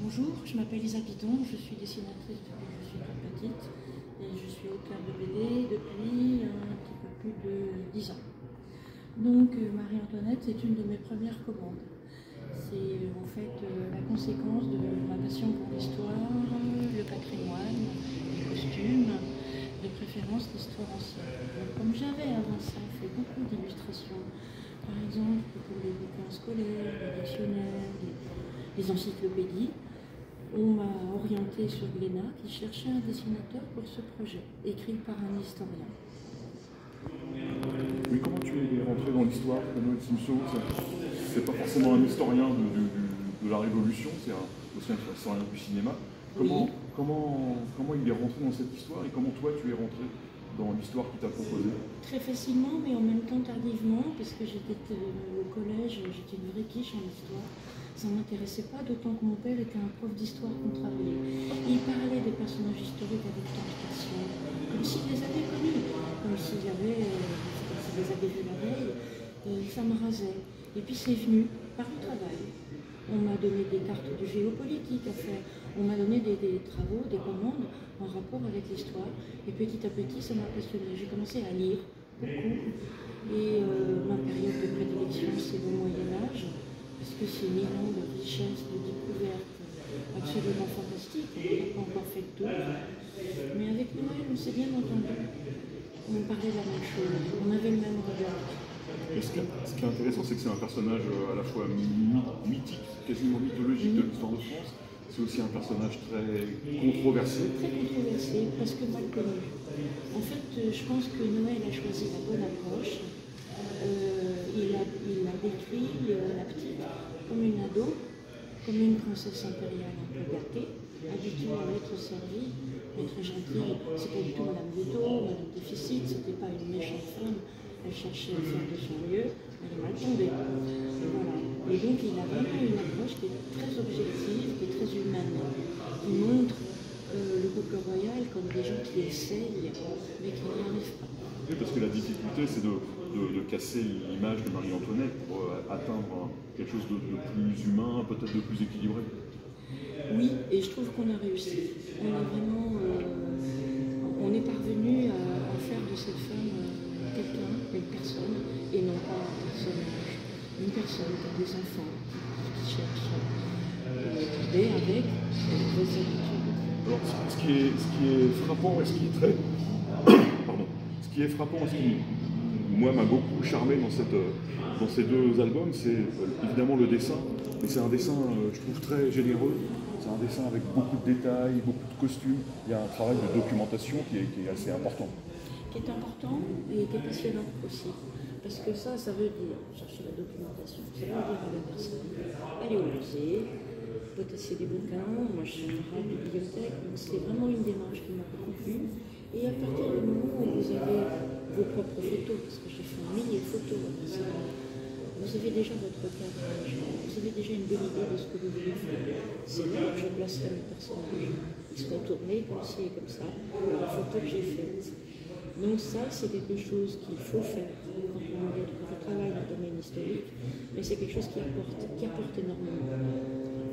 Bonjour, je m'appelle Lisa Pidon, je suis dessinatrice depuis que je suis toute petite et je suis auteure de BD depuis un petit peu plus de 10 ans. Donc Marie-Antoinette, c'est une de mes premières commandes. C'est en fait la conséquence de ma passion pour l'histoire, le patrimoine, les costumes, de préférence l'histoire ancienne. Donc, comme j'avais avant ça fait beaucoup d'illustrations, par exemple pour les bouquins scolaires, les dictionnaires, les encyclopédies, on m'a orienté sur Glénat qui cherchait un dessinateur pour ce projet, écrit par un historien. Oui, comment tu es rentré dans l'histoire de Noël Simceau? C'est pas forcément un historien de la Révolution, c'est aussi un historien du cinéma. Comment il est rentré dans cette histoire et comment toi tu es rentré dans l'histoire qu'il t'a proposée? Très facilement, mais en même temps tardivement, parce que j'étais au collège, j'étais une vraie quiche en histoire. Ça ne m'intéressait pas, d'autant que mon père était un prof d'histoire qu'on travaillait. Il parlait des personnages historiques avec tant de passion, comme s'il les avait connus, comme s'il les avait vus la veille. Ça me rasait. Et puis c'est venu par le travail. On m'a donné des cartes de géopolitique à faire, on m'a donné des travaux, des commandes en rapport avec l'histoire. Et petit à petit, ça m'a passionné. J'ai commencé à lire beaucoup. Et ma période de prédilection, c'est le Moyen-Âge. Parce que c'est 1000 ans de richesse, de découverte absolument fantastique. On n'a pas encore fait le tour. Mais avec Noël, on s'est bien entendu. On parlait de la même chose, on avait le même regard. Ce qui est intéressant, c'est que c'est un personnage à la fois mythique, quasiment mythologique de l'histoire de France. C'est aussi un personnage très controversé. Très controversé, presque mal connu. En fait, je pense que Noël a choisi la bonne approche. Il a décrit la petite comme une ado, comme une princesse impériale un peu gâtée, habituée à être servie, être gentille. C'est pas du tout Madame Veto, Madame Déficit, c'était pas une méchante femme. Elle cherchait à faire de son mieux, elle est mal tombée. Et voilà. Et donc il a vraiment une approche qui est très objective, qui est très humaine, qui montre le couple royal comme des gens qui essayent, mais qui n'y arrivent pas. Oui, parce que la difficulté, c'est de casser l'image de Marie-Antoinette pour atteindre quelque chose de plus humain, peut-être de plus équilibré. Oui, et je trouve qu'on a réussi. On a vraiment, on est parvenu à faire de cette femme quelqu'un, une personne, et non pas un personnage. Une personne qui a des enfants, qui cherche à vivre avec des habitudes. Alors, ce qui est frappant et ce qui est très... Pardon. Ce qui est frappant et ce qui, moi, m'a beaucoup charmé dans ces deux albums, c'est évidemment le dessin, mais c'est un dessin, je trouve, très généreux. C'est un dessin avec beaucoup de détails, beaucoup de costumes. Il y a un travail de documentation qui est assez important. Qui est important et qui est passionnant aussi. Parce que ça veut dire chercher la documentation, ça veut dire à la personne aller au musée, potasser des bouquins. Moi je suis en bibliothèque, donc c'est vraiment une démarche qui m'a beaucoup plu. Et à partir du moment où vous avez vos propres photos, parce que j'ai fait 1 millier de photos, vous avez déjà votre cadrage, vous avez déjà une bonne idée de ce que vous voulez faire. C'est là que je placerai mes personnages. Ils seront tournés comme ci et comme ça, la photo que j'ai faite. Donc ça, c'est quelque chose qu'il faut faire quand on travaille dans le domaine historique, mais c'est quelque chose qui apporte énormément.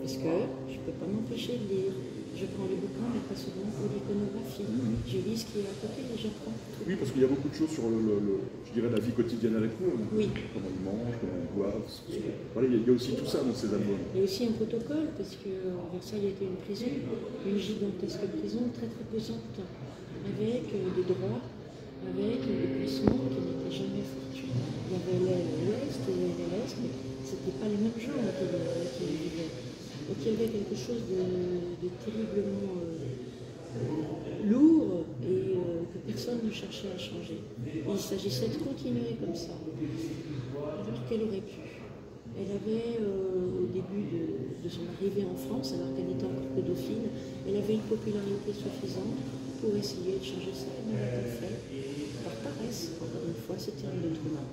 Parce que je ne peux pas m'empêcher de lire. Je prends les bouquins, mais pas seulement pour l'iconographie. Je lis ce qui est à côté et j'apprends. Oui, parce qu'il y a beaucoup de choses sur je dirais, la vie quotidienne avec eux. Oui. Comment ils mangent, comment ils boivent. Voilà, il y a aussi tout ça dans ces albums. Il y a aussi un protocole, parce que Versailles était une prison, une gigantesque prison très très pesante, avec des droits, avec des placements qui n'étaient jamais fortuits. Il y avait l'aile ouest et l'aile est, mais ce n'étaient pas les mêmes gens qui vivaient. Donc il y avait quelque chose de terriblement lourd et que personne ne cherchait à changer. Et il s'agissait de continuer comme ça, alors qu'elle aurait pu. Elle avait, au début de son arrivée en France, alors qu'elle était encore que dauphine, elle avait une popularité suffisante pour essayer de changer ça. Elle ne l'a pas fait. Par paresse, encore une fois, c'était un être humain.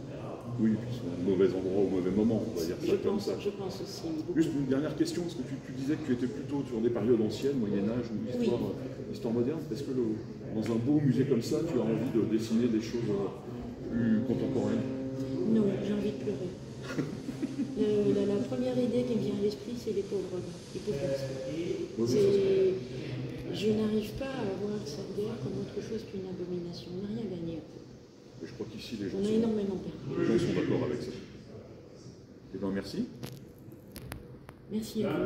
Oui, puis c'est au mauvais endroit, au mauvais moment, on va dire ça comme ça. Je pense aussi. Juste une dernière question, parce que tu disais que tu étais plutôt sur des périodes anciennes, Moyen-Âge ou histoire moderne. Est-ce que dans un beau musée comme ça, tu as envie de dessiner des choses plus contemporaines? Non, j'ai envie de pleurer. La première idée qui me vient à l'esprit, c'est les pauvres hommes, les pauvres personnes. Je n'arrive pas à voir cette guerre comme autre chose qu'une abomination. On n'a rien gagné. Et je crois qu'ici, les gens On a énormément perdu. Les gens sont d'accord avec ça. Eh bien, merci. Merci à vous.